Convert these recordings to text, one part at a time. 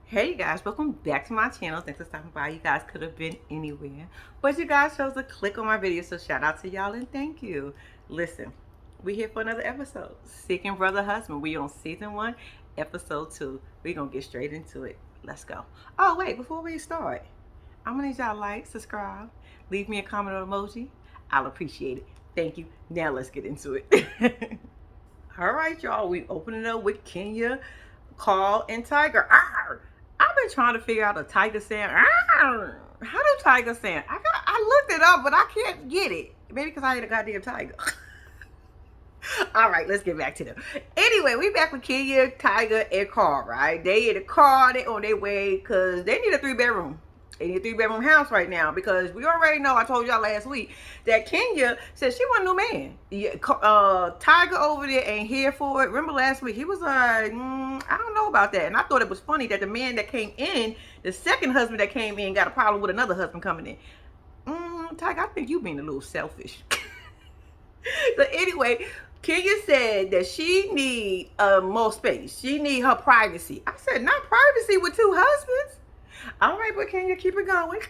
Hey you guys, welcome back to my channel. Thanks for stopping by. You guys could have been anywhere, but you guys chose to click on my video, so shout out to y'all and thank you. Listen, we here for another episode. Seeking Brother Husband. We on season 1, episode 2. We gonna get straight into it. Let's go. Oh wait, before we start, I'm gonna need y'all to like, subscribe, leave me a comment or emoji. I'll appreciate it. Thank you. Now let's get into it. All right, y'all. We opening up with Kenya, Carl, and Tiger. Arr! I've been trying to figure out a tiger sound. Arr! How do tigers sound? I looked it up, but I can't get it. Maybe because I ain't a goddamn tiger. All right, let's get back to them. Anyway, we back with Kenya, Tiger, and Carl, right? They in the car. They on their way because they need a 3-bedroom. They need a 3-bedroom house right now because we already know, I told y'all last week, that Kenya said she want a new man. Yeah, Tiger over there ain't here for it. Remember last week, he was like, I don't know about that. And I thought it was funny that the man that came in, the second husband that came in, got a problem with another husband coming in. Tiger, I think you being a little selfish. So anyway, Kenya said that she need more space. She need her privacy. I said, not privacy with 2 husbands. All right, but can you keep it going?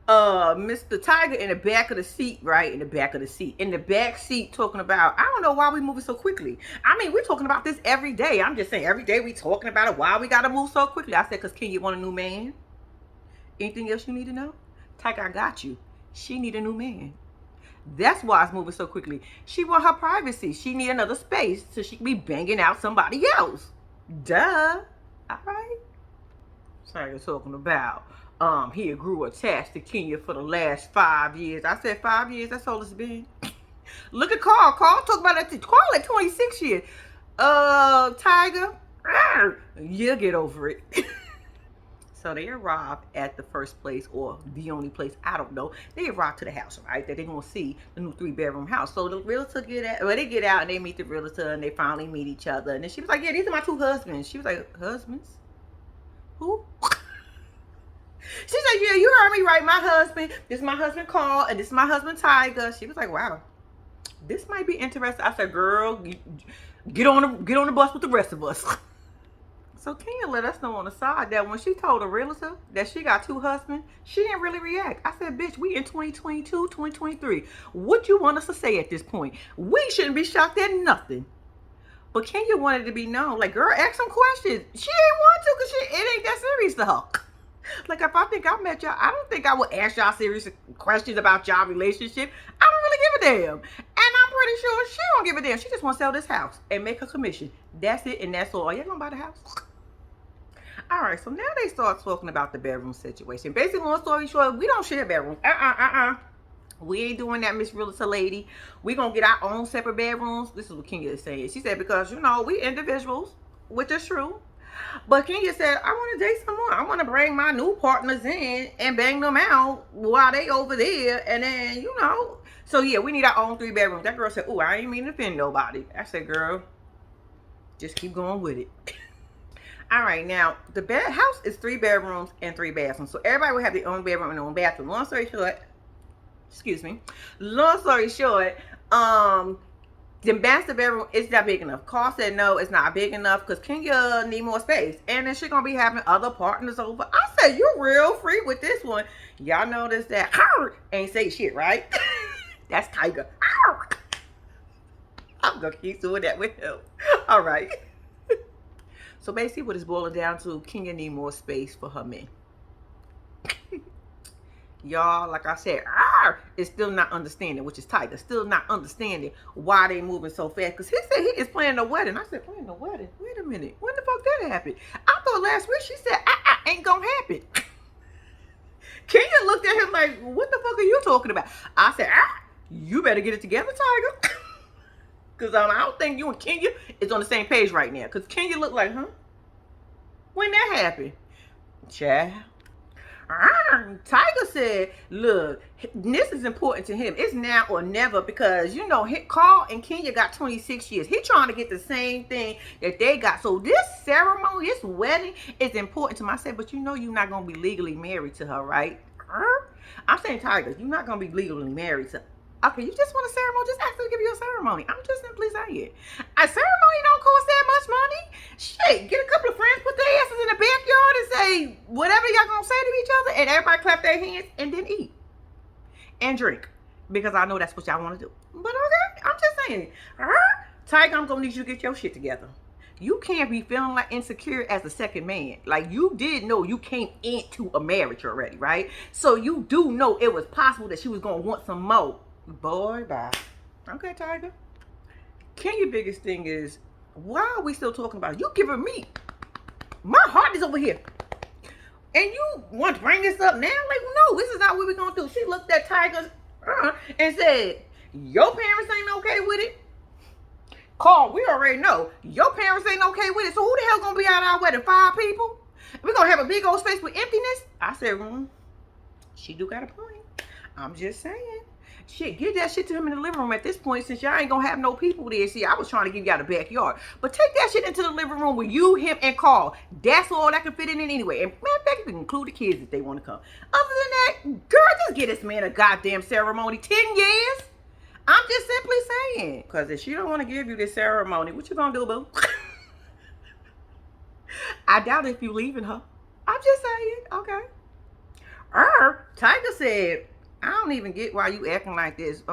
Mr. Tiger in the back of the seat, right? In the back of the seat. In the back seat talking about, I don't know why we moving so quickly. I mean, we're talking about this every day. I'm just saying, every day we talking about it. Why we got to move so quickly? I said, because Kenya want a new man. Anything else you need to know? Tiger, I got you. She need a new man. That's why it's moving so quickly. She want her privacy. She need another space so she can be banging out somebody else. Duh. All right. Tiger talking about he grew attached to Kenya for the last 5 years. I said 5 years, that's all it's been. Look at Carl. Carl talk about that. Carl at 26 years. Tiger, you'll get over it. So they arrived at the first place, or the only place, I don't know. They arrived to the house, right? That they're gonna see the new 3-bedroom house. So the realtor they get out and they meet the realtor and they finally meet each other. And then she was like, yeah, these are my 2 husbands. She was like, husbands? Who? She said, yeah, you heard me right. My husband, this is my husband Carl, and this is my husband Tiger. She was like, wow, this might be interesting. I said, girl, get on the bus with the rest of us. So Kenya let us know on the side that when she told the realtor that she got 2 husbands, she didn't really react. I said, bitch, we in 2022, 2023. What you want us to say at this point? We shouldn't be shocked at nothing. But Kenya wanted to be known. Like, girl, ask some questions. She ain't want to because it ain't that serious to her. Like, if I think I met y'all, I don't think I would ask y'all serious questions about y'all relationship. I don't really give a damn. And I'm pretty sure she don't give a damn. She just want to sell this house and make her commission. That's it, and that's all. Are you going to buy the house? All right, so now they start talking about the bedroom situation. Basically, long story short, we don't share bedrooms. We ain't doing that, Miss Realtor lady. We going to get our own separate bedrooms. This is what Kenya is saying. She said, because, you know, we individuals, which is true. But Kenya said, I want to date someone. I want to bring my new partners in and bang them out while they over there. And then, you know. So, yeah, we need our own 3 bedrooms. That girl said, oh, I ain't mean to offend nobody. I said, girl, just keep going with it. All right, now, the house is 3 bedrooms and 3 bathrooms. So, everybody will have their own bedroom and their own bathroom. Long story short, the master bedroom is not big enough. Carl said no, it's not big enough because Kenya need more space. And then she's going to be having other partners over. I said, you're real free with this one. Y'all notice that ain't say shit, right? That's Tiger. I'm going to keep doing that with him. All right. So basically what it's boiling down to, Kenya need more space for her men. Y'all, like I said, is still not understanding, which is Tiger, still not understanding why they moving so fast. Because he said he is planning a wedding. I said, planning a wedding? Wait a minute. When the fuck that happened? I thought last week she said, ain't gonna happen. Kenya looked at him like, what the fuck are you talking about? I said, you better get it together, Tiger. Because I don't think you and Kenya is on the same page right now. Because Kenya looked like, huh? When that happened? Child. Tiger said, look, this is important to him. It's now or never because, you know, Carl and Kenya got 26 years. He trying to get the same thing that they got. So this ceremony, this wedding is important to him. I said, but you know you're not going to be legally married to her, right? I'm saying, Tiger, you're not going to be legally married to her. Okay, you just want a ceremony? Just ask them to give you a ceremony. I'm just simply saying. A ceremony don't cost that much money. Shit, get a couple of friends, put their asses in say whatever y'all gonna say to each other, and everybody clap their hands and then eat and drink, because I know that's what y'all want to do. But okay, I'm just saying, Tiger, I'm gonna need you to get your shit together. You can't be feeling like insecure as a second man. Like, you did know you came into a marriage already, right? So you do know it was possible that she was gonna want some more. Boy, bye. Okay, Tiger. Kenya's biggest thing is, why are we still talking about it? You giving me, my heart is over here, and you want to bring this up now? Like, no, this is not what we're gonna do. She looked at Tiger and said, your parents ain't okay with it. Carl, we already know your parents ain't okay with it. So who the hell gonna be at our wedding? 5 people? We're gonna have a big old space with emptiness? I said, she do got a point. I'm just saying. Shit, give that shit to him in the living room at this point, since y'all ain't gonna have no people there. See, I was trying to give y'all the backyard. But take that shit into the living room with you, him, and Carl. That's all that can fit in anyway. And matter of fact, you can include the kids if they want to come. Other than that, girl, just get this man a goddamn ceremony. 10 years? I'm just simply saying. Because if she don't want to give you this ceremony, what you gonna do, boo? I doubt if you leaving her. I'm just saying. Okay. Tiger said, I don't even get why you acting like this.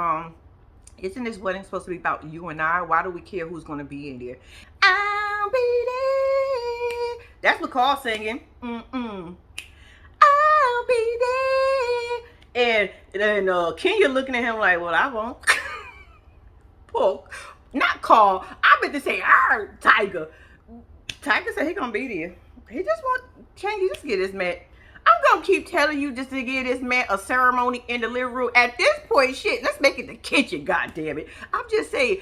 Isn't this wedding supposed to be about you and I? Why do we care who's gonna be in there? I'll be there. That's what Carl's singing. I'll be there. And Kenya looking at him like, well, I won't. Poor, not Carl. I meant to say, Tiger. Tiger said he gonna be there. He just want, can you just get this man? I'm gonna keep telling you just to give this man a ceremony in the living room. At this point, shit, let's make it the kitchen, goddammit. I'm just saying,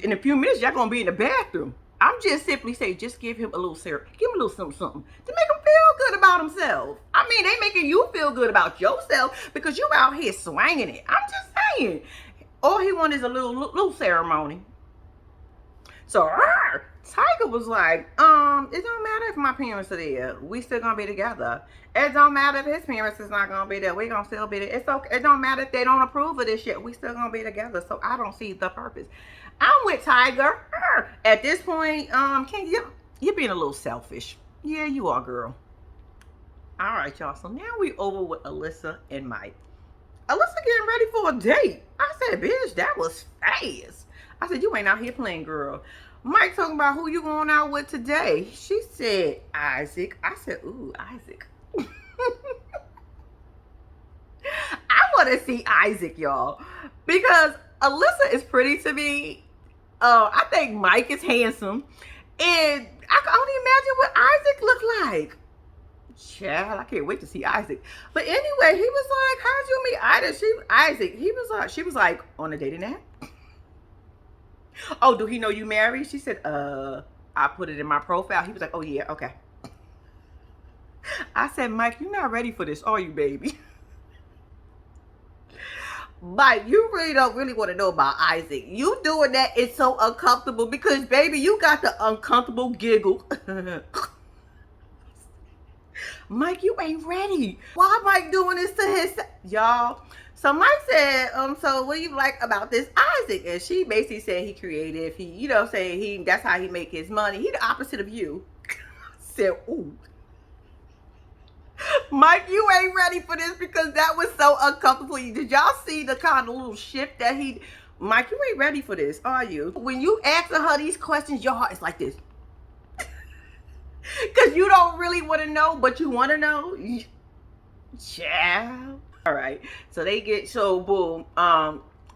in a few minutes, y'all gonna be in the bathroom. I'm just simply saying, just give him a little syrup. Give him a little something to make him feel good about himself. I mean, they making you feel good about yourself because you out here swinging it. I'm just saying. All he wants is a little ceremony. So, Tiger was like, it don't matter if my parents are there. We still gonna be together. It don't matter if his parents is not gonna be there. We gonna still be there. It's okay. It don't matter if they don't approve of this shit. We still gonna be together. So I don't see the purpose. I'm with Tiger. At this point, you're being a little selfish. Yeah, you are, girl. All right, y'all. So now we over with Alyssa and Mike. Alyssa getting ready for a date. I said, bitch, that was fast. I said, you ain't out here playing, girl. Mike talking about who you going out with today. She said, Isaac. I said, ooh, Isaac. I want to see Isaac, y'all. Because Alyssa is pretty to me. I think Mike is handsome. And I can only imagine what Isaac looked like. Child, I can't wait to see Isaac. But anyway, he was like, how'd you meet Isaac? She was like, on a dating app? Oh, do he know you married? She said, I put it in my profile. He was like, oh yeah, okay. I said, Mike, you're not ready for this, are you, baby? Mike, you really don't want to know about Isaac. You doing that is so uncomfortable because, baby, you got the uncomfortable giggle. Mike, you ain't ready. Why Mike doing this to his, y'all? So Mike said, so what do you like about this Isaac? And she basically said he creative. He, you know, saying that's how he make his money. He the opposite of you. Said, ooh. Mike, you ain't ready for this because that was so uncomfortable. Did y'all see the kind of little shift that Mike, you ain't ready for this, are you? When you answer her these questions, your heart is like this. Because you don't really want to know, but you want to know. Child. All right. So they get, so boom.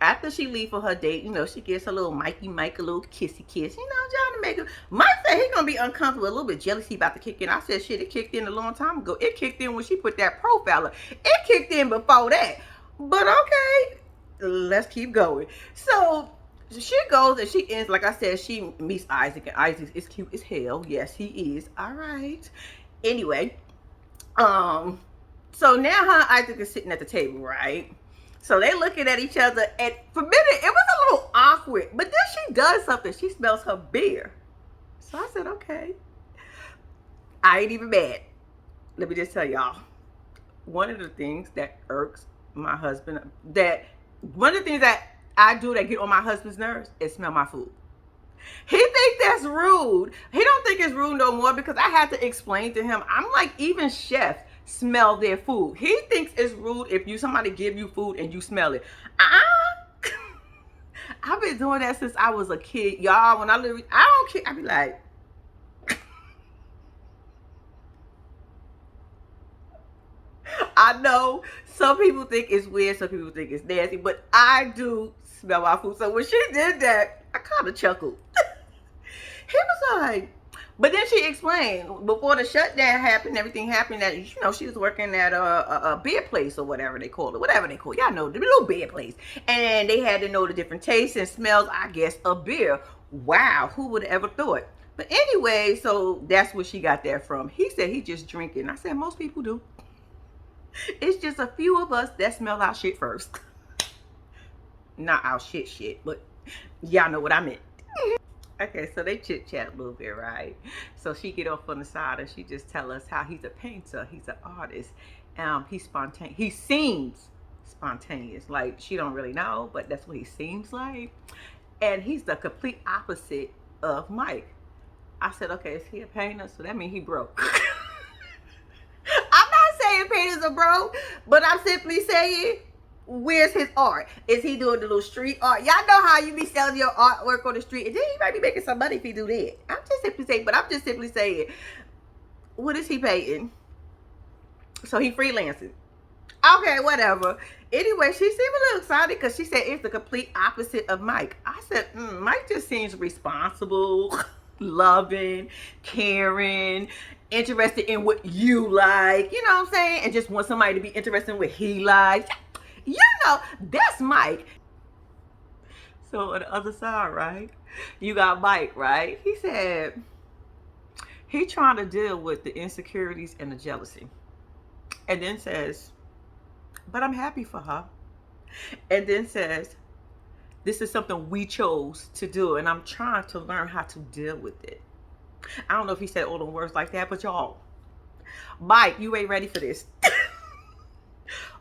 After she leave for her date, you know, she gets a little Mike, a little kissy kiss. You know, trying to make her. Mike said he gonna be uncomfortable, a little bit jealousy about to kick in. I said, shit, it kicked in a long time ago. It kicked in when she put that profile up. It kicked in before that. But okay, let's keep going. So she goes and she ends, like I said, she meets Isaac, and Isaac is cute as hell. Yes, he is. All right. Anyway, so now her and Isaac is sitting at the table, right? So they looking at each other, and for a minute, it was a little awkward. But then she does something. She smells her beer. So I said, okay. I ain't even mad. Let me just tell y'all. One of the things that irks my husband, one of the things that I do that get on my husband's nerves is smell my food. He think that's rude. He don't think it's rude no more because I had to explain to him. I'm like, even chefs smell their food. He thinks it's rude if somebody give you food and you smell it. I've been doing that since I was a kid, y'all. When I don't care. I be like, I know some people think it's weird, some people think it's nasty, but I do smell my food. So when she did that, I kind of chuckled. He was like, but then she explained before the shutdown happened, everything happened, that she was working at a beer place or whatever they call it, y'all know, the little beer place, and they had to know the different tastes and smells, I guess, of beer. Wow, who would have ever thought? But anyway, so that's where she got that from. He said he just drinking. I said most people do. It's just a few of us that smell our shit first. Not our shit, but y'all know what I meant. Okay, so they chit chat a little bit, right? So she get off on the side and she just tell us how he's a painter, he's an artist, he's spontaneous. He seems spontaneous, like she don't really know, but that's what he seems like. And he's the complete opposite of Mike. I said, okay, is he a painter? So that means he broke. I'm not saying painters are broke, but I'm simply saying, where's his art? Is he doing the little street art? Y'all know how you be selling your artwork on the street, and then he might be making some money if he do that. I'm just simply saying, what is he painting? So he freelancing. Okay, whatever. Anyway, she seemed a little excited because she said it's the complete opposite of Mike. I said, Mike just seems responsible, loving, caring, interested in what you like, you know what I'm saying? And just want somebody to be interested in what he likes. You know, that's Mike. So on the other side, right, you got Mike, right? He said he trying to deal with the insecurities and the jealousy. And then says, but I'm happy for her. And then says, this is something we chose to do, and I'm trying to learn how to deal with it. I don't know if he said all the words like that, but y'all, Mike, you ain't ready for this.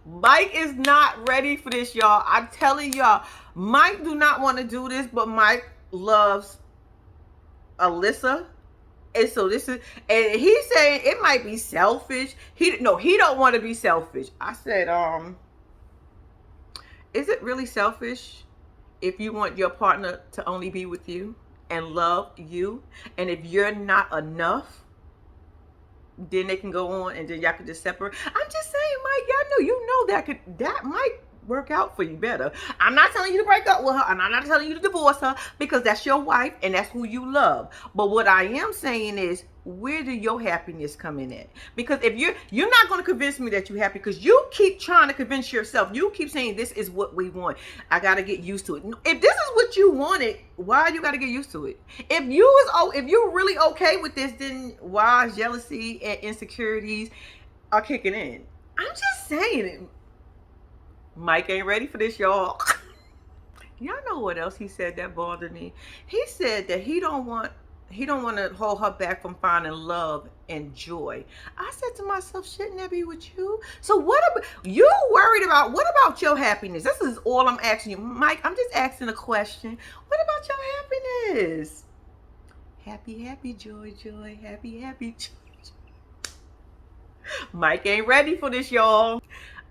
Mike is not ready for this, y'all. I'm telling y'all, Mike do not want to do this, but Mike loves Alyssa. And so this is, and he's saying it might be selfish. He don't want to be selfish. I said, is it really selfish if you want your partner to only be with you and love you? And if you're not enough, then they can go on and then y'all can just separate. I'm just saying, Mike, y'all know that might work out for you better. I'm not telling you to break up with her, and I'm not telling you to divorce her, because that's your wife and that's who you love. But what I am saying is, where do your happiness come in at? Because if you're not going to convince me that you're happy, because you keep trying to convince yourself. You keep saying this is what we want. I got to get used to it. If this is what you wanted, why you got to get used to it? If you're really okay with this, then why jealousy and insecurities are kicking in? I'm just saying it. Mike ain't ready for this, y'all. Y'all know what else he said that bothered me? He said that he don't want to hold her back from finding love and joy. I said to myself, shouldn't that be with you? So what about you worried about? What about your happiness? This is all I'm asking you, Mike. I'm just asking a question. What about your happiness? Happy, happy, joy, joy, happy, happy, joy. Mike ain't ready for this, y'all.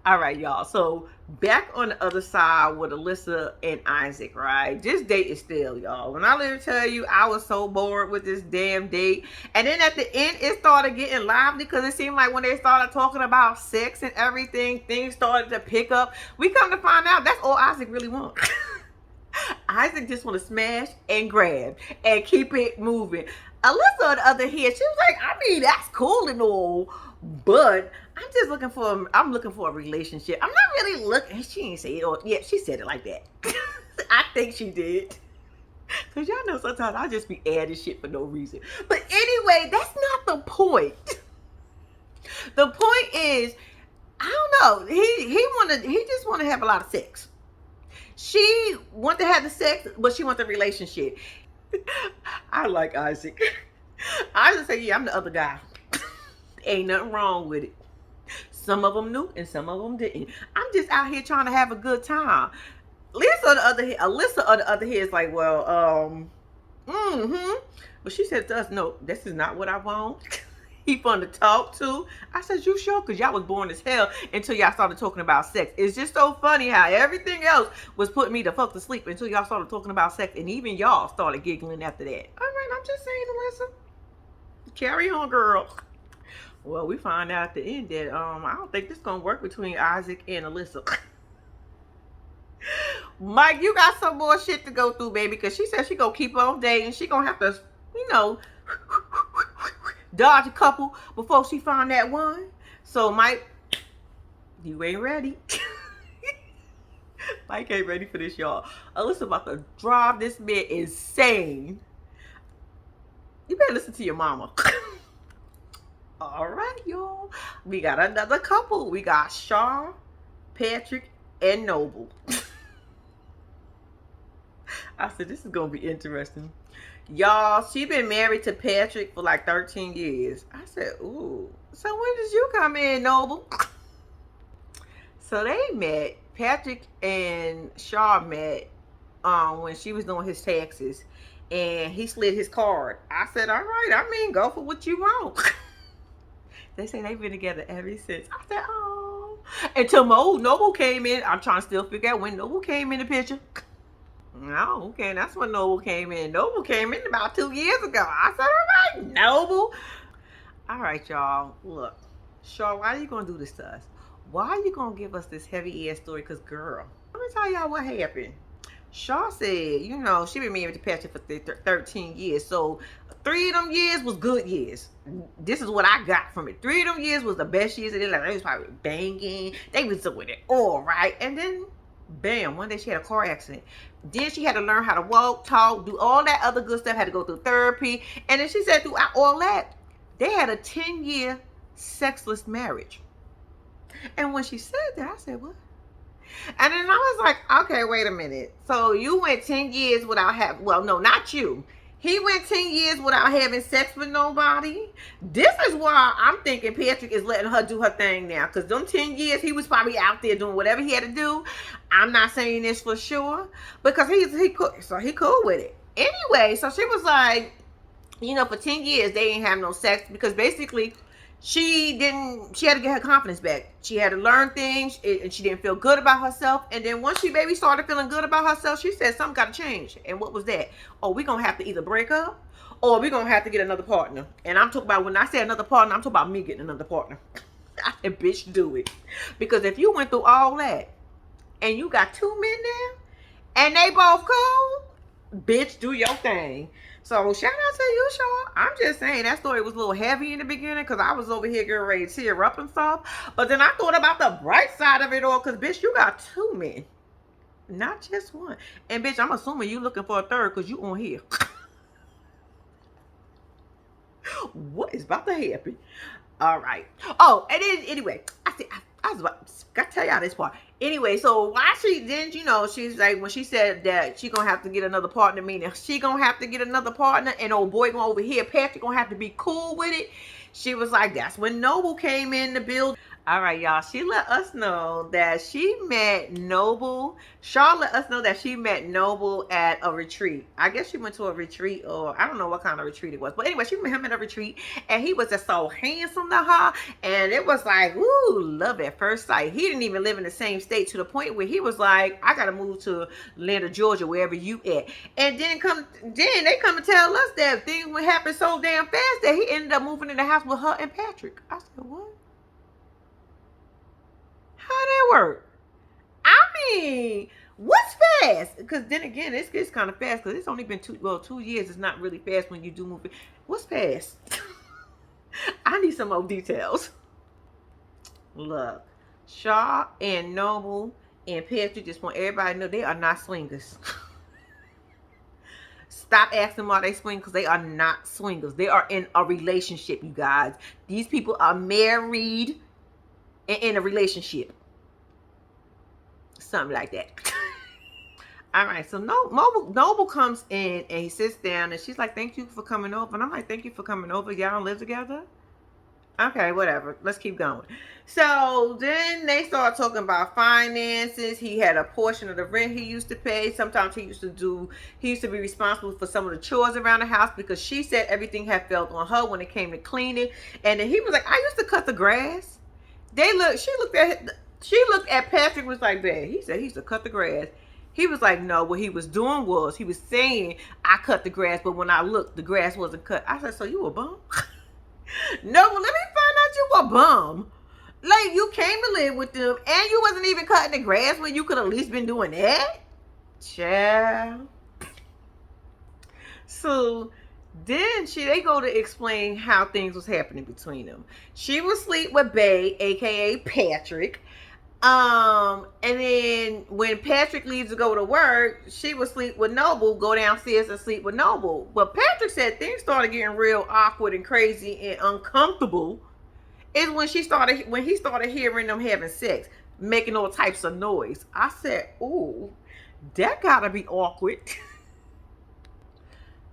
All right, y'all. So back on the other side with Alyssa and Isaac, right? This date is still, y'all. When I literally tell you, I was so bored with this damn date. And then at the end, it started getting lively because it seemed like when they started talking about sex and everything, things started to pick up. We come to find out that's all Isaac really wants. Isaac just want to smash and grab and keep it moving. Alyssa, on the other hand, she was like, I mean, that's cool and all, but I'm looking for a relationship. I'm not really looking. She didn't say it, or yeah, she said it like that. I think she did. Because y'all know sometimes I just be adding shit for no reason. But anyway, that's not the point. The point is, I don't know. He just want to have a lot of sex. She want to have the sex, but she want the relationship. I like Isaac. I just say, yeah, I'm the other guy. Ain't nothing wrong with it. Some of them knew and some of them didn't. I'm just out here trying to have a good time. Alyssa on the other hand is like, well, Mm-hmm. But she said to us, no, this is not what I want. He fun to talk to. I said, you sure? Because y'all was boring as hell until y'all started talking about sex. It's just so funny how everything else was putting me the fuck to sleep until y'all started talking about sex. And even y'all started giggling after that. All right, I'm just saying, Alyssa. Carry on, girl. Well, we find out at the end that I don't think this is gonna work between Isaac and Alyssa. Mike, you got some more shit to go through, baby, because she said she gonna keep on dating. She gonna have to, you know, dodge a couple before she find that one. So, Mike, you ain't ready. Mike ain't ready for this, y'all. Alyssa about to drive this man insane. You better listen to your mama. All right, y'all. We got another couple. We got Shaw, Patrick, and Noble. I said, this is going to be interesting. Y'all, she been married to Patrick for like 13 years. I said, ooh. So when did you come in, Noble? So they met. Patrick and Shaw met when she was doing his taxes. And he slid his card. I said, all right. I mean, go for what you want. They say they've been together ever since. I said, oh. Until Noble came in. I'm trying to still figure out when Noble came in the picture. No, okay, that's when Noble came in. Noble came in about 2 years ago. I said, all right, Noble. All right, y'all. Look, Shaw, why are you going to do this to us? Why are you going to give us this heavy-ass story? Because, girl, let me tell y'all what happened. Shaw said, you know, she been married to Patrick for 13 years. So 3 of them years was good years. This is what I got from it. 3 of them years was the best years of their life. They was probably banging. They was doing it all right. And then, bam, one day she had a car accident. Then she had to learn how to walk, talk, do all that other good stuff. Had to go through therapy. And then she said throughout all that, they had a 10-year sexless marriage. And when she said that, I said, what? And then I was like, okay, wait a minute. So you went 10 years without having, well, no, not you. He went 10 years without having sex with nobody. This is why I'm thinking Patrick is letting her do her thing now. Because them 10 years, he was probably out there doing whatever he had to do. I'm not saying this for sure. Because he cool, so he cool with it. Anyway, so she was like, you know, for 10 years, they didn't have no sex. Because basically, she had to get her confidence back. She had to learn things, and she didn't feel good about herself. And then once she started feeling good about herself, she said something got to change. And what was that? Oh, we're going to have to either break up or we're going to have to get another partner. And I'm talking about, when I say another partner, I'm talking about me getting another partner. I said, bitch, do it. Because if you went through all that and you got 2 men there and they both cool, bitch, do your thing. So shout out to you, Shaw. I'm just saying that story was a little heavy in the beginning because I was over here getting ready to tear up and stuff. But then I thought about the bright side of it all because, bitch, you got 2 men. Not just one. And, bitch, I'm assuming you looking for a third because you on here. What is about to happen? All right. Oh, and then, anyway, I was about to tell y'all this part. Anyway, so why she didn't, you know, she's like, when she said that she gonna have to get another partner, meaning she gonna have to get another partner, and old boy gonna over here, Patrick gonna have to be cool with it. She was like, that's when Noble came in the building. All right, y'all. She let us know that she met Noble. Shaw let us know that she met Noble at a retreat. I guess she went to a retreat, or I don't know what kind of retreat it was. But anyway, she met him at a retreat, and he was just so handsome to her. And it was like, ooh, love at first sight. He didn't even live in the same state, to the point where he was like, I got to move to Atlanta, Georgia, wherever you at. And then they come and tell us that things would happen so damn fast that he ended up moving in the house with her and Patrick. I said, what? How that work? I mean, what's fast? Because then again, it's kind of fast because it's only been 2 years. It's not really fast when you do move. What's fast? I need some more details. Look, Shaw and Noble and Patrick just want everybody to know they are not swingers. Stop asking why they swing, because they are not swingers. They are in a relationship, you guys. These people are married and in a relationship. Something like that. All right, so Noble comes in and he sits down and she's like, thank you for coming over. And I'm like, thank you for coming over. Y'all don't live together? Okay, whatever. Let's keep going. So then they start talking about finances. He had a portion of the rent he used to pay. Sometimes he used to be responsible for some of the chores around the house because she said everything had fell on her when it came to cleaning. And then he was like, I used to cut the grass. She looked at Patrick, was like, "Bad." He said he used to cut the grass. He was like, no, what he was doing was he was saying, I cut the grass, but when I looked, the grass wasn't cut. I said, so you a bum? No, well, let me find out you a bum. Like, you came to live with them and you wasn't even cutting the grass when you could at least been doing that? Child. So then they go to explain how things was happening between them. She was asleep with Bay, aka Patrick. And then when Patrick leaves to go to work, she would sleep with Noble, go downstairs and sleep with Noble. But Patrick said things started getting real awkward and crazy and uncomfortable is when he started hearing them having sex, making all types of noise. I said, ooh, that gotta be awkward.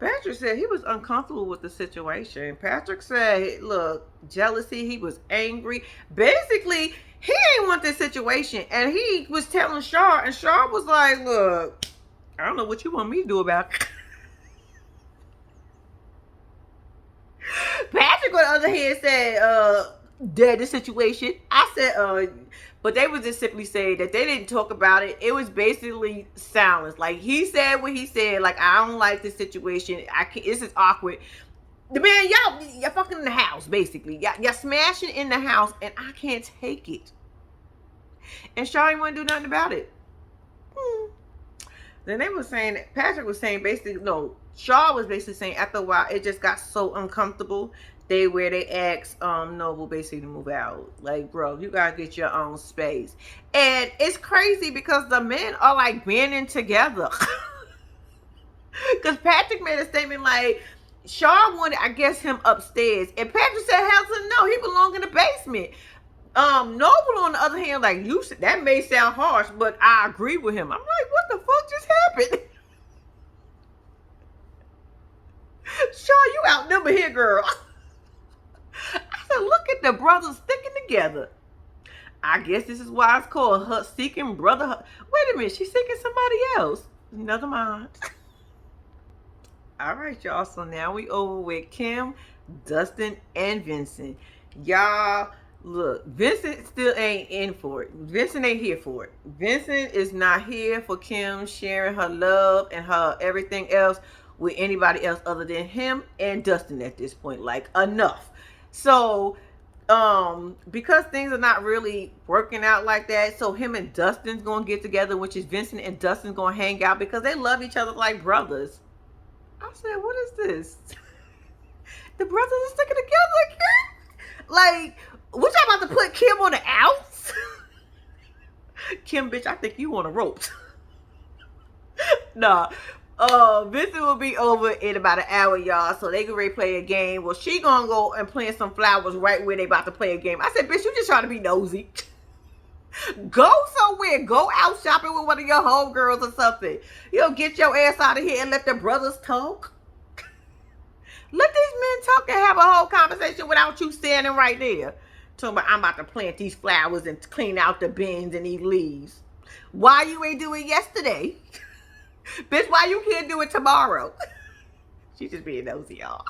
Patrick said he was uncomfortable with the situation. Patrick said, look, jealousy, he was angry. Basically, he ain't want this situation. And he was telling Shaw, and Shaw was like, look, I don't know what you want me to do about it. Patrick, on the other hand, said, dead the situation. I said, but they was just simply saying that they didn't talk about it. It was basically silence. Like, he said what he said. Like, I don't like this situation. This is awkward. The man, y'all fucking in the house, basically. Y'all smashing in the house, and I can't take it. And Shaw ain't want to do nothing about it. Then they were saying, Patrick was saying basically, no, Shaw was basically saying after a while, it just got so uncomfortable. They asked Noble basically to move out. Like, bro, you gotta get your own space. And it's crazy because the men are like banding together. Because Patrick made a statement like, Shaw wanted, I guess, him upstairs. And Patrick said, hell no, he belonged in the basement. Noble, on the other hand, like, you said, that may sound harsh, but I agree with him. I'm like, what the fuck just happened? Shaw, you outnumbered here, girl. I said, look at the brothers sticking together. I guess this is why it's called her seeking brotherhood. Wait a minute, she's seeking somebody else. Never mind. All right, y'all. So now we over with Kim, Dustin, and Vincent. Y'all, look, Vincent still ain't in for it. Vincent ain't here for it. Vincent is not here for Kim sharing her love and her everything else with anybody else other than him and Dustin at this point. Like, enough. So, because things are not really working out like that, so him and Dustin's gonna get together, which is Vincent and Dustin's gonna hang out because they love each other like brothers. I said, what is this? The brothers are sticking together again? Like, what y'all about to put Kim on the outs? Kim, bitch, I think you on a rope. Nah. Vincent will be over in about an hour, y'all, so they can ready play a game. Well, she gonna go and plant some flowers right where they about to play a game. I said, bitch, you just trying to be nosy. Go somewhere. Go out shopping with one of your homegirls or something. Get your ass out of here and let the brothers talk. Let these men talk and have a whole conversation without you standing right there. Talking about, I'm about to plant these flowers and clean out the bins and these leaves. Why you ain't do it yesterday? Bitch, why you can't do it tomorrow? She just being nosy, y'all.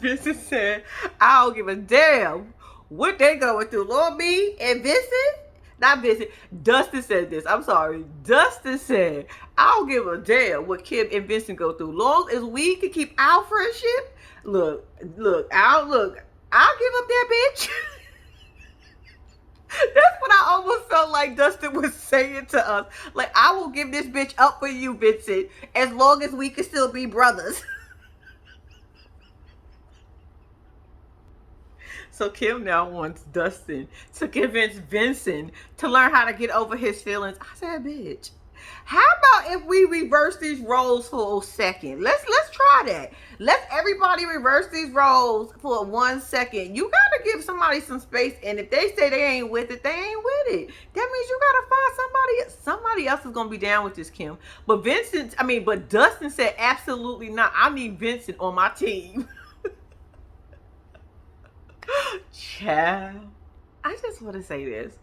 Vincent said, I don't give a damn what they going through. Lord, me and Vincent, not Vincent, Dustin said this. I'm sorry. Dustin said, I don't give a damn what Kim and Vincent go through. Long as we can keep our friendship, I'll give up that bitch. That's what I almost felt like Dustin was saying to us. Like, I will give this bitch up for you, Vincent, as long as we can still be brothers. So Kim now wants Dustin to convince Vincent to learn how to get over his feelings. I said, bitch, how about if we reverse these roles for a second? Let's try that. Let's everybody reverse these roles for 1 second. You gotta give somebody some space, and if they say they ain't with it, they ain't with it. That means you gotta find somebody else. Somebody else is gonna be down with this, Kim. But Dustin said absolutely not. I need Vincent on my team. Child. I just want to say this.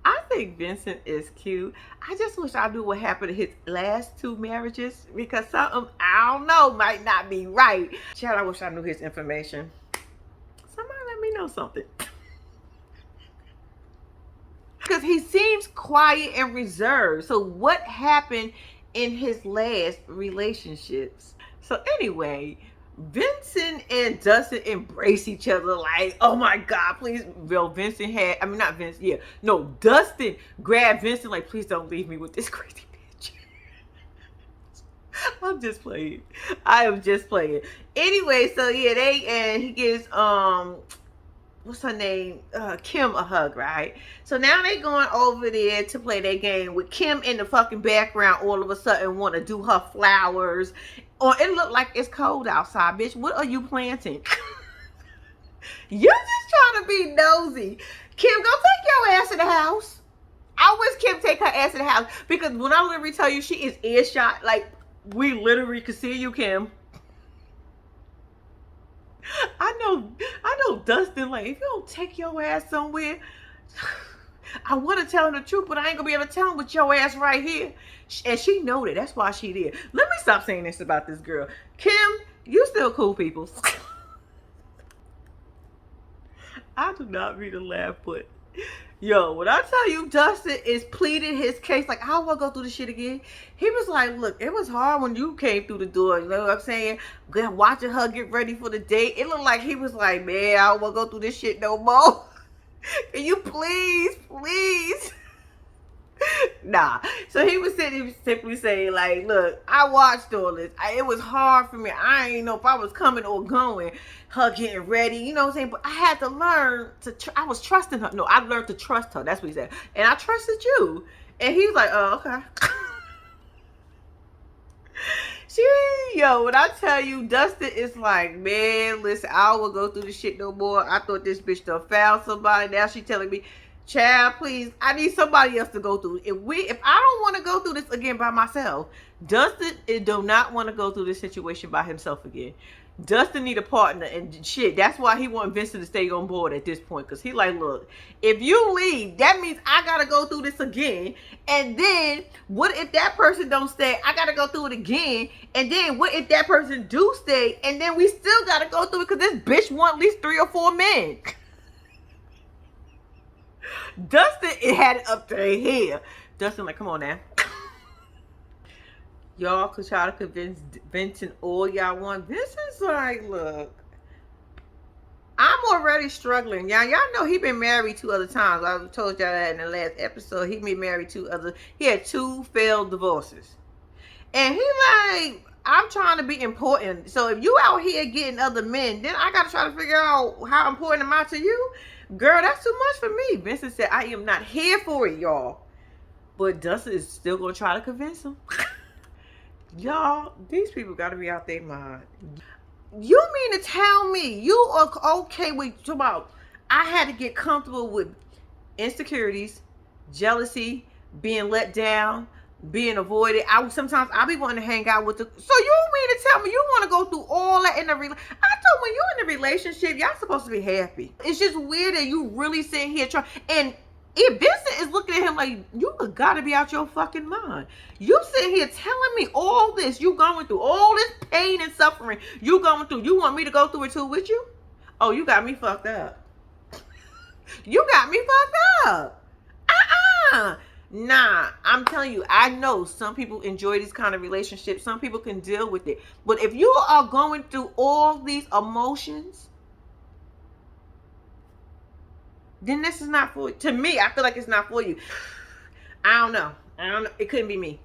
I think Vincent is cute. I just wish I knew what happened to his last 2 marriages because something, I don't know, might not be right. Child, I wish I knew his information. Somebody let me know something. Because he seems quiet and reserved. So what happened in his last relationships? So anyway, Vincent and Dustin embrace each other like, oh my God, please. Well, Vincent had, I mean, not Vincent, yeah. No, Dustin grabbed Vincent like, please don't leave me with this crazy bitch. I'm just playing. I am just playing. Anyway, so yeah, and he gives, what's her name? Kim a hug, right? So now they going over there to play their game with Kim in the fucking background. All of a sudden want to do her flowers. Or it looked like it's cold outside, bitch. What are you planting? You're just trying to be nosy. Kim, go take your ass to the house. I wish Kim take her ass to the house. Because when I literally tell you she is earshot, like, we literally can see you, Kim. I know Dustin, like, if you don't take your ass somewhere, I want to tell him the truth, but I ain't gonna be able to tell him with your ass right here. And she know that. That's why she there. Let me stop saying this about this girl. Kim, you still cool, people. I do not mean to laugh, but yo, when I tell you Dustin is pleading his case, like, I don't want to go through this shit again. He was like, look, it was hard when you came through the door. You know what I'm saying? Watching her get ready for the date. It looked like he was like, man, I don't want to go through this shit no more. Can you please? Nah. So he was simply saying, like, look, I watched all this. It was hard for me. I ain't know if I was coming or going. Her getting ready, you know what I'm saying? But I had to learn I was trusting her. No, I learned to trust her. That's what he said. And I trusted you. And he was like, oh, okay. Yo, when I tell you, Dustin is like, man, listen, I don't want to go through this shit no more. I thought this bitch done found somebody. Now she telling me, child, please, I need somebody else to go through. If I don't want to go through this again by myself, Dustin do not want to go through this situation by himself again. Dustin need a partner, and shit, that's why he want Vincent to stay on board at this point, because he like, look, if you leave, that means I gotta go through this again, and then what if that person don't stay? I gotta go through it again, and then what if that person do stay, and then we still gotta go through it because this bitch want at least 3 or 4 men. Dustin, it had it up to their head. Dustin like, come on now. Y'all could try to convince Vincent all y'all want. Vincent's like, look, I'm already struggling. Y'all know he been married 2 other times. I told y'all that in the last episode. He been married 2 other. He had 2 failed divorces. And he like, I'm trying to be important. So if you out here getting other men, then I got to try to figure out how important am I to you? Girl, that's too much for me. Vincent said, I am not here for it, y'all. But Dustin is still going to try to convince him. Y'all, these people got to be out their mind. You mean to tell me you are okay with, about, I had to get comfortable with insecurities, jealousy, being let down, being avoided. Sometimes I be wanting to hang out with the, so you mean to tell me you want to go through all that in a I thought when you're in a relationship, y'all supposed to be happy. It's just weird that you really sitting here trying, and if Vincent is looking at him like, you gotta be out your fucking mind. You sitting here telling me all this, you going through all this pain and suffering you going through. You want me to go through it too with you? Oh, you got me fucked up. You got me fucked up. Nah, I'm telling you, I know some people enjoy these kind of relationships. Some people can deal with it. But if you are going through all these emotions, then this is not for you. To me, I feel like it's not for you. I don't know. It couldn't be me.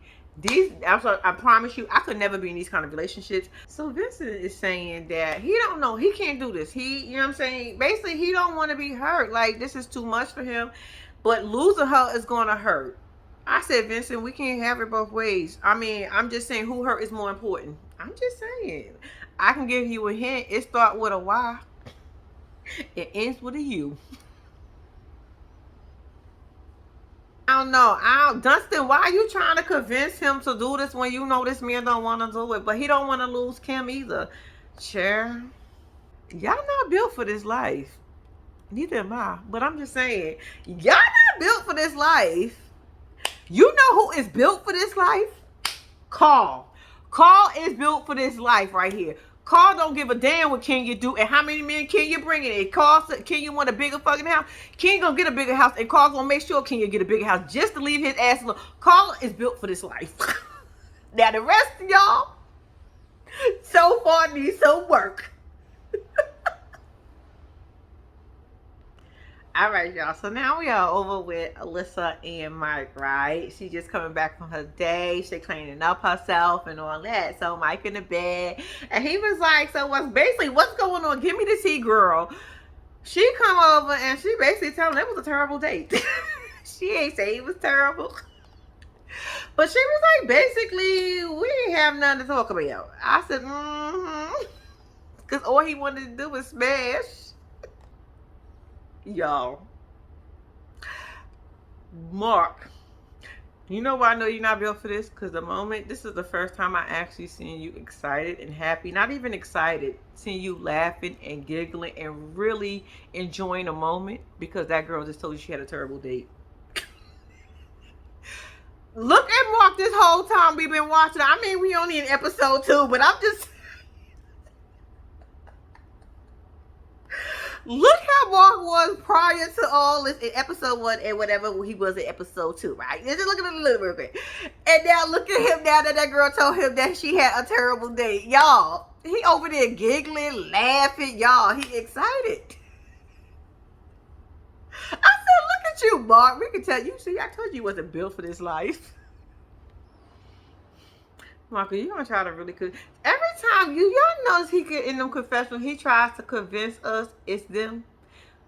I promise you, I could never be in these kind of relationships. So Vincent is saying that he don't know. He can't do this. You know what I'm saying? Basically, he don't want to be hurt. Like, this is too much for him. But losing her is going to hurt. I said, Vincent, we can't have it both ways. I mean, I'm just saying who hurt is more important. I'm just saying. I can give you a hint. It starts with a Y. It ends with a U. I don't know. Dustin, why are you trying to convince him to do this when you know this man don't want to do it? But he don't want to lose Kim either. Chair. Y'all not built for this life. Neither am I. But I'm just saying, y'all not built for this life. You know who is built for this life? Carl. Carl is built for this life right here. Carl don't give a damn what Kenya do and how many men Kenya bringing in. Carl said Kenya want a bigger fucking house. Kenya gonna get a bigger house, and Carl gonna make sure Kenya get a bigger house just to leave his ass alone. Carl is built for this life. Now the rest of y'all so far need some work. All right, y'all. So now we are over with Alyssa and Mike, right? She just coming back from her day. She cleaning up herself and all that. So Mike in the bed. And he was like, so what's going on? Give me the tea, girl. She come over and she basically told him it was a terrible date. She ain't say it was terrible. But she was like, basically, we didn't have nothing to talk about. I said, because all he wanted to do was smash. Y'all, Mark, you know why I know you're not built for this? Because this is the first time I actually seen you excited and happy. Not even excited, seeing you laughing and giggling and really enjoying a moment, because that girl just told you she had a terrible date. Look at Mark this whole time we've been watching. I mean, we only in episode 2, but I'm just... Look how Mark was prior to all this in episode 1 and whatever he was in episode 2, right? Just look at it a little bit. And now look at him now that girl told him that she had a terrible date. Y'all, he over there giggling, laughing. Y'all, he excited. I said, look at you, Mark. We can tell you. See, I told you he wasn't built for this life. Marco, you gonna try to really every time y'all notice he get in them confessionals, he tries to convince us it's them.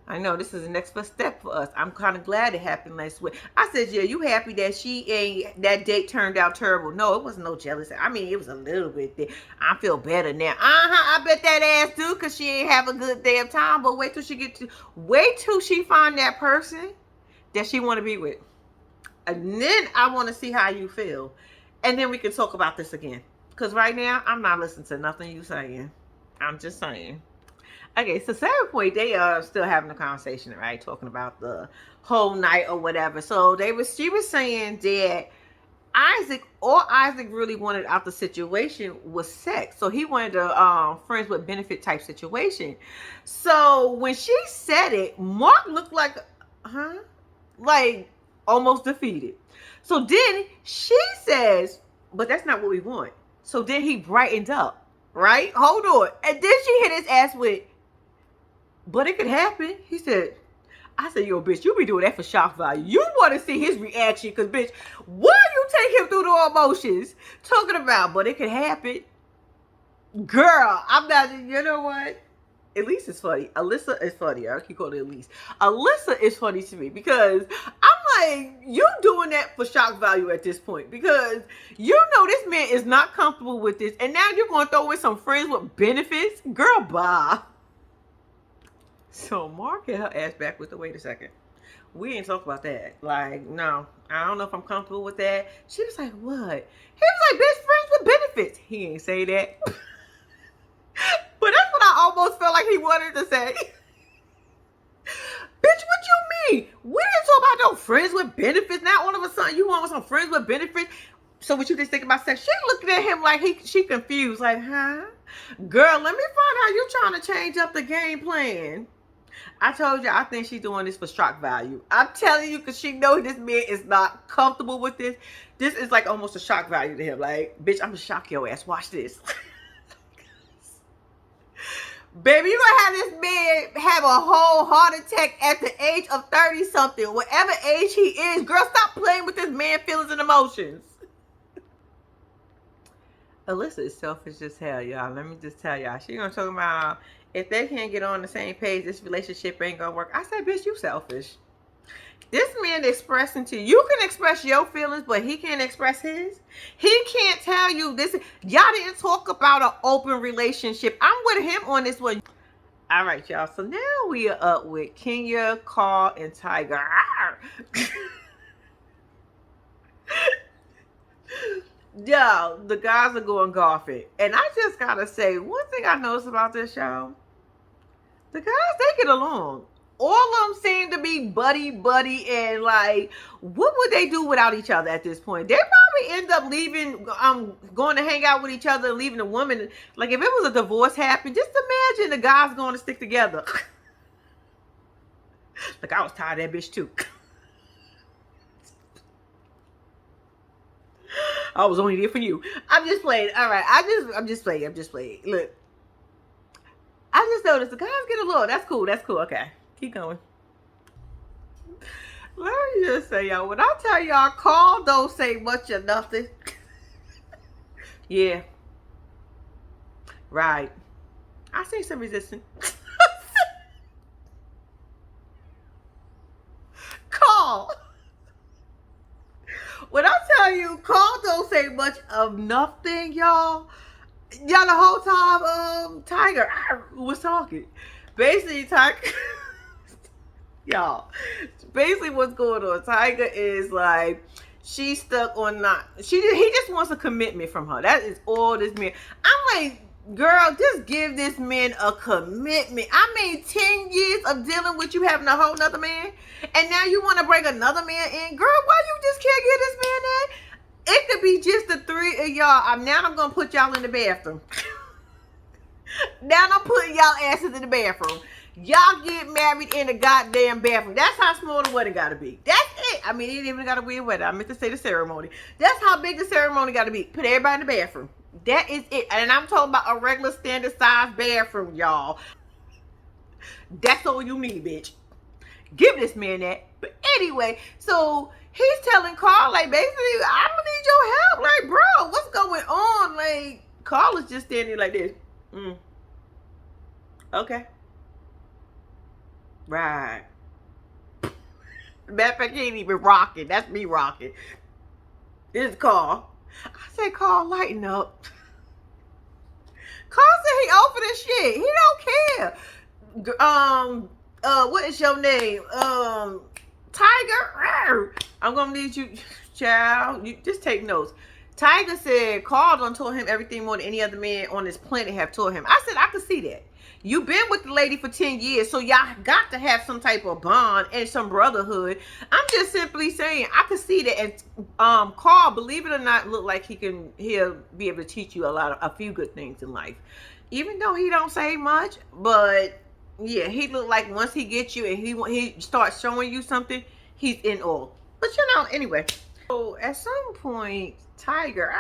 I know this is the next first step for us. I'm kind of glad it happened last week. I said, yeah, you happy that that date turned out terrible? No, it wasn't no jealousy. I mean, it was a little bit there. I feel better now. I bet that ass do, cause she ain't have a good damn time. But wait till she find that person that she want to be with, and then I want to see how you feel. And then we can talk about this again. Because right now, I'm not listening to nothing you saying. I'm just saying. Okay, so second point, they are still having a conversation, right? Talking about the whole night or whatever. So she was saying that all Isaac really wanted out the situation was sex. So he wanted a friends with benefit type situation. So when she said it, Mark looked like, like almost defeated. So then she says, but that's not what we want. So then he brightened up, right? Hold on. And then she hit his ass with, but it could happen. He said, I said, yo, bitch, you be doing that for shock value. You want to see his reaction, because, bitch, why you take him through the emotions? Talking about, but it could happen. Girl, I'm not, you know what? Elise is funny. Alyssa is funny. I keep calling it Elise. Alyssa is funny to me because I'm like, you doing that for shock value at this point, because you know this man is not comfortable with this, and now you're going to throw in some friends with benefits? Girl, bye. So Mark hit her ass back with the, wait a second. We ain't talk about that. Like, no, I don't know if I'm comfortable with that. She was like, what? He was like, best friends with benefits. He ain't say that. But that's what I almost felt like he wanted to say. Bitch, what you mean? We didn't talk about no friends with benefits. Now all of a sudden you want some friends with benefits. So what you just think about sex? She looking at him like she confused. Like, huh? Girl, let me find out you trying to change up the game plan. I told you, I think she's doing this for shock value. I'm telling you, because she knows this man is not comfortable with this. This is like almost a shock value to him. Like, bitch, I'm going to shock your ass. Watch this. Baby, you're going to have this man have a whole heart attack at the age of 30-something. Whatever age he is. Girl, stop playing with this man's feelings and emotions. Alyssa is selfish as hell, y'all. Let me just tell y'all. She going to talk about if they can't get on the same page, this relationship ain't going to work. I said, bitch, you selfish. This man expressing to you. You can express your feelings, but he can't express his. He can't tell you this. Y'all didn't talk about an open relationship. I'm with him on this one. All right, y'all. So now we are up with Kenya, Carl, and Tiger. Yo, the guys are going golfing. And I just got to say, one thing I noticed about this show, the guys, they get along. All of them seem to be buddy, and like, what would they do without each other at this point? They probably end up leaving, going to hang out with each other, and leaving the woman. Like, if it was a divorce happened, just imagine the guys going to stick together. Like, I was tired of that bitch too. I was only there for you. I'm just playing. All right, I'm just playing. Look, I just noticed the guys get a little. That's cool. Okay. Keep going. Let me just say, y'all, when I tell y'all, Carl don't say much or nothing. Yeah. Right. I see some resistance. Carl. When I tell you, Carl don't say much of nothing, y'all. Y'all, the whole time, Tiger was talking. Basically, Tiger... Y'all, basically what's going on, Tiger is like, she's stuck on he just wants a commitment from her. That is all this man. I'm like, girl, just give this man a commitment. I mean, 10 years of dealing with you having a whole nother man, and now you want to bring another man in. Girl, why you just can't get this man in? It could be just the three of y'all. Now I'm going to put y'all in the bathroom. Now I'm putting y'all asses in the bathroom. Y'all get married in the goddamn bathroom. That's how small the wedding gotta be. That's it. I mean, it ain't even gotta be a wedding. I meant to say the ceremony. That's how big the ceremony gotta be. Put everybody in the bathroom. That is it. And I'm talking about a regular standard size bathroom, y'all. That's all you need, bitch. Give this man that. But anyway, so he's telling Carl, like, basically, I'm gonna need your help. Like, bro, what's going on? Like, Carl is just standing like this. Okay. Right. Matter of fact, he ain't even rocking. That's me rocking. This is Carl. I said, Carl, lighten up. Carl said he over this shit. He don't care. What is your name? Tiger. I'm gonna need you, child. You just take notes. Tiger said Carl done told him everything more than any other man on this planet have told him. I said, I could see that. You've been with the lady for 10 years, so y'all got to have some type of bond and some brotherhood. I'm just simply saying, I could see that. And Carl, believe it or not, look like he'll be able to teach you a few good things in life. Even though he don't say much, but yeah, he look like once he gets you and he starts showing you something, he's in awe. But anyway. So at some point, Tiger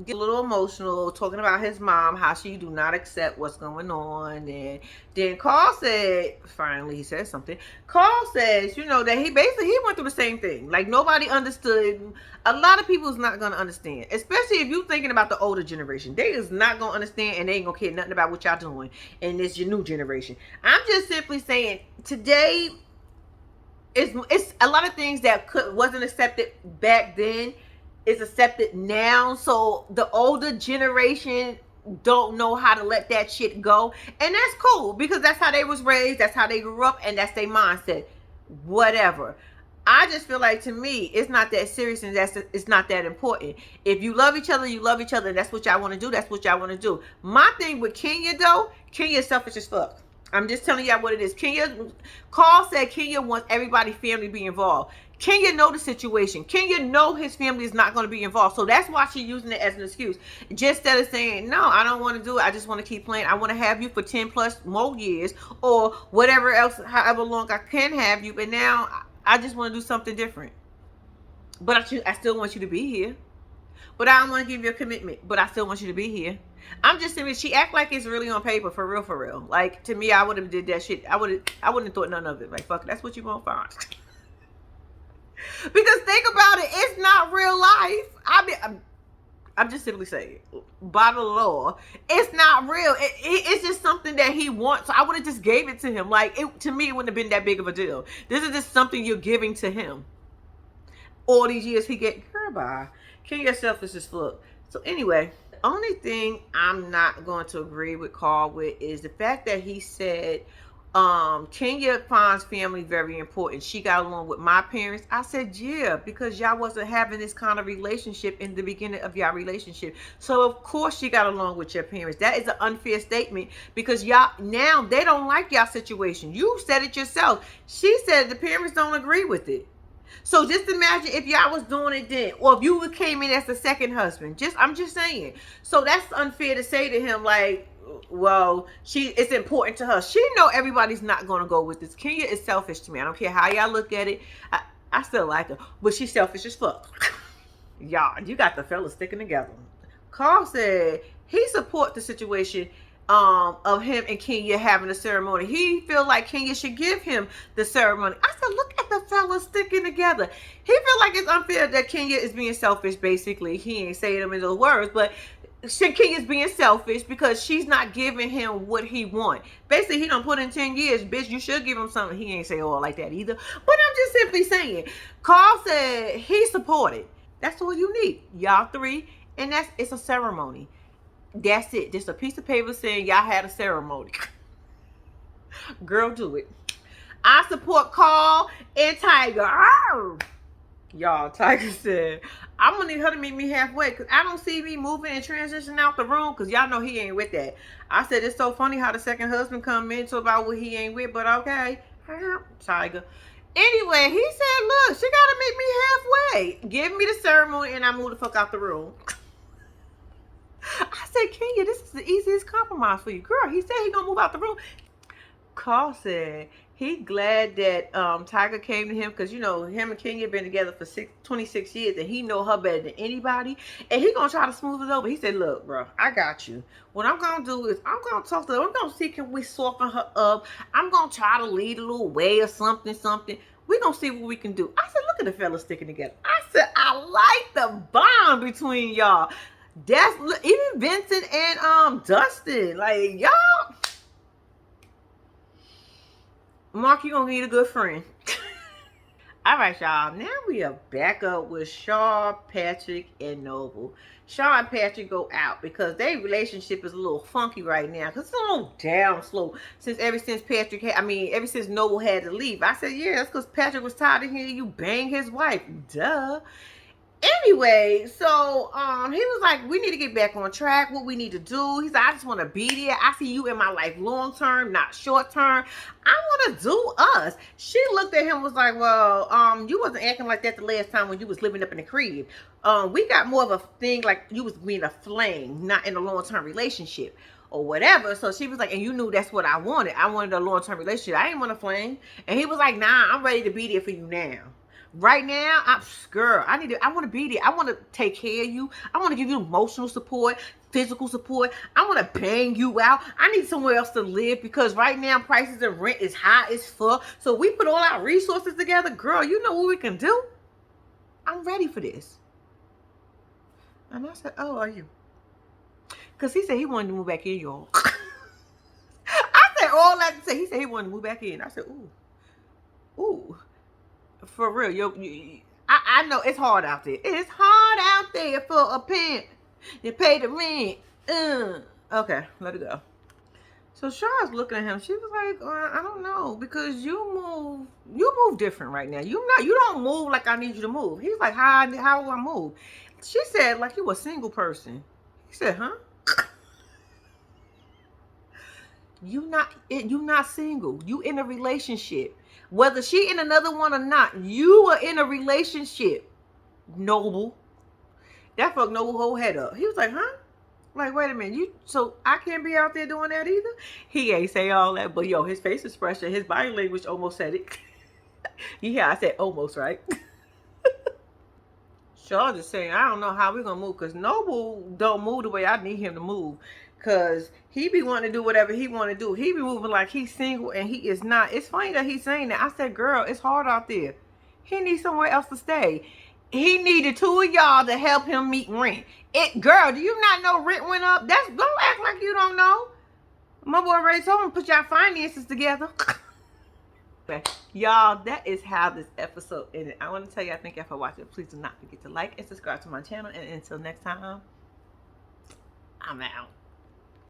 get a little emotional, talking about his mom, how she do not accept what's going on. And then Carl said, finally he said something. Carl says, that he went through the same thing. Like, nobody understood. A lot of people is not going to understand, especially if you're thinking about the older generation. They is not going to understand, and they ain't going to care nothing about what y'all doing. And it's your new generation. I'm just simply saying, today, it's a lot of things that wasn't accepted back then is accepted now. So the older generation don't know how to let that shit go, and that's cool because that's how they was raised, that's how they grew up, and that's their mindset. Whatever. I just feel like, to me, it's not that serious, and it's not that important. If you love each other, you love each other, and that's what y'all want to do. That's what y'all want to do. My thing with Kenya, though, Kenya's selfish as fuck. I'm just telling y'all what it is. Carl said Kenya wants everybody's family to be involved. Kenya know the situation. Kenya know his family is not going to be involved. So that's why she's using it as an excuse. Just instead of saying, no, I don't want to do it. I just want to keep playing. I want to have you for 10 plus more years or whatever else, however long I can have you. But now I just want to do something different. But I still want you to be here. But I don't want to give you a commitment. But I still want you to be here. I'm just saying, she act like it's really on paper, for real. Like, to me, I would have did that shit. I wouldn't have thought none of it. Like, fuck it, that's what you want, fine. Because think about it, it's not real life. I mean, I'm just simply saying, by the law, it's not real. It's just something that he wants. So I would have just gave it to him. Like, to me, it wouldn't have been that big of a deal. This is just something you're giving to him. All these years he get, girl, bye. Kill yourself as just look. So anyway, the only thing I'm not going to agree with Carl with is the fact that he said Kenya finds family very important. She got along with my parents. I said, yeah, because y'all wasn't having this kind of relationship in the beginning of y'all relationship. So of course she got along with your parents. That is an unfair statement because y'all now they don't like y'all situation. You said it yourself. She said the parents don't agree with it. So just imagine if y'all was doing it then, or if you came in as the second husband. I'm just saying. So that's unfair to say to him, like, well, it's important to her. She know everybody's not gonna go with this. Kenya is selfish to me. I don't care how y'all look at it. I still like her, but she's selfish as fuck. Y'all, you got the fellas sticking together. Carl said he support the situation of him and Kenya having a ceremony. He feel like Kenya should give him the ceremony. I said, look at the fellas sticking together. He feel like it's unfair that Kenya is being selfish, basically. He ain't saying them in those words, but Kenya's being selfish because she's not giving him what he want. Basically, he done put in 10 years. Bitch, you should give him something. He ain't say all like that either. But I'm just simply saying, Carl said he supported. That's all you need. Y'all three, and it's a ceremony. That's it. Just a piece of paper saying y'all had a ceremony. Girl, do it. I support Carl and Tiger. Arr! Y'all, Tiger said, I'm gonna need her to meet me halfway because I don't see me moving and transitioning out the room because y'all know he ain't with that. I said, it's so funny how the second husband come into about what he ain't with, but okay. Tiger. Anyway, he said, look, she gotta meet me halfway. Give me the ceremony and I move the fuck out the room. I said, Kenya, this is the easiest compromise for you. Girl, he said he gonna move out the room. Carl said he glad that Tiger came to him because, you know, him and Kenya been together for 26 years and he know her better than anybody. And he gonna try to smooth it over. He said, look, bro, I got you. What I'm gonna do is I'm gonna talk to her. I'm gonna see can we soften her up. I'm gonna try to lead a little way or something. We gonna see what we can do. I said, look at the fellas sticking together. I said, I like the bond between y'all. That's even Vincent and Dustin, like y'all. Mark, you gonna need a good friend. All right, y'all. Now we are back up with Shaw, Patrick, and Noble. Shaw and Patrick go out because their relationship is a little funky right now. Cause it's a little down slow ever since Noble had to leave. I said, yeah, that's because Patrick was tired of hearing you bang his wife. Duh. Anyway, so he was like, we need to get back on track. What we need to do. He said, I just want to be there. I see you in my life long term, not short term. I want to do us. She looked at him, was like, well, you wasn't acting like that the last time when you was living up in the crib. We got more of a thing like you was being a flame, not in a long term relationship or whatever. So she was like, and you knew that's what I wanted. I wanted a long term relationship. I didn't want a flame. And he was like, nah, I'm ready to be there for you now. Right now, I want to be there. I want to take care of you. I want to give you emotional support, physical support. I want to bang you out. I need somewhere else to live because right now prices of rent is high as fuck. So we put all our resources together. Girl, you know what we can do? I'm ready for this. And I said, oh, are you? Because he said he wanted to move back in, y'all. I said all that to say. He said he wanted to move back in. I said, ooh. For real, I know it's hard out there. It's hard out there for a pimp. You pay the rent. Okay, let it go. So Shaw's looking at him. She was like, I don't know, because you move different right now. You don't move like I need you to move. He's like, how do I move? She said, like you a single person. He said, huh? You not single. You in a relationship. Whether she in another one or not, you are in a relationship. Noble. That fucked Noble whole head up. He was like, huh? Like, wait a minute. So I can't be out there doing that either? He ain't say all that, but yo, his face expression, his body language almost said it. Yeah, I said almost, right? Shaw just saying, I don't know how we're going to move because Noble don't move the way I need him to move. Because he be wanting to do whatever he want to do. He be moving like he's single and he is not. It's funny that he's saying that. I said, girl, it's hard out there. He needs somewhere else to stay. He needed two of y'all to help him meet rent. Girl, do you not know rent went up? Don't act like you don't know. My boy already told him put y'all finances together. Y'all, that is how this episode ended. I want to tell you, I thank y'all for watching. Please do not forget to like and subscribe to my channel. And until next time, I'm out.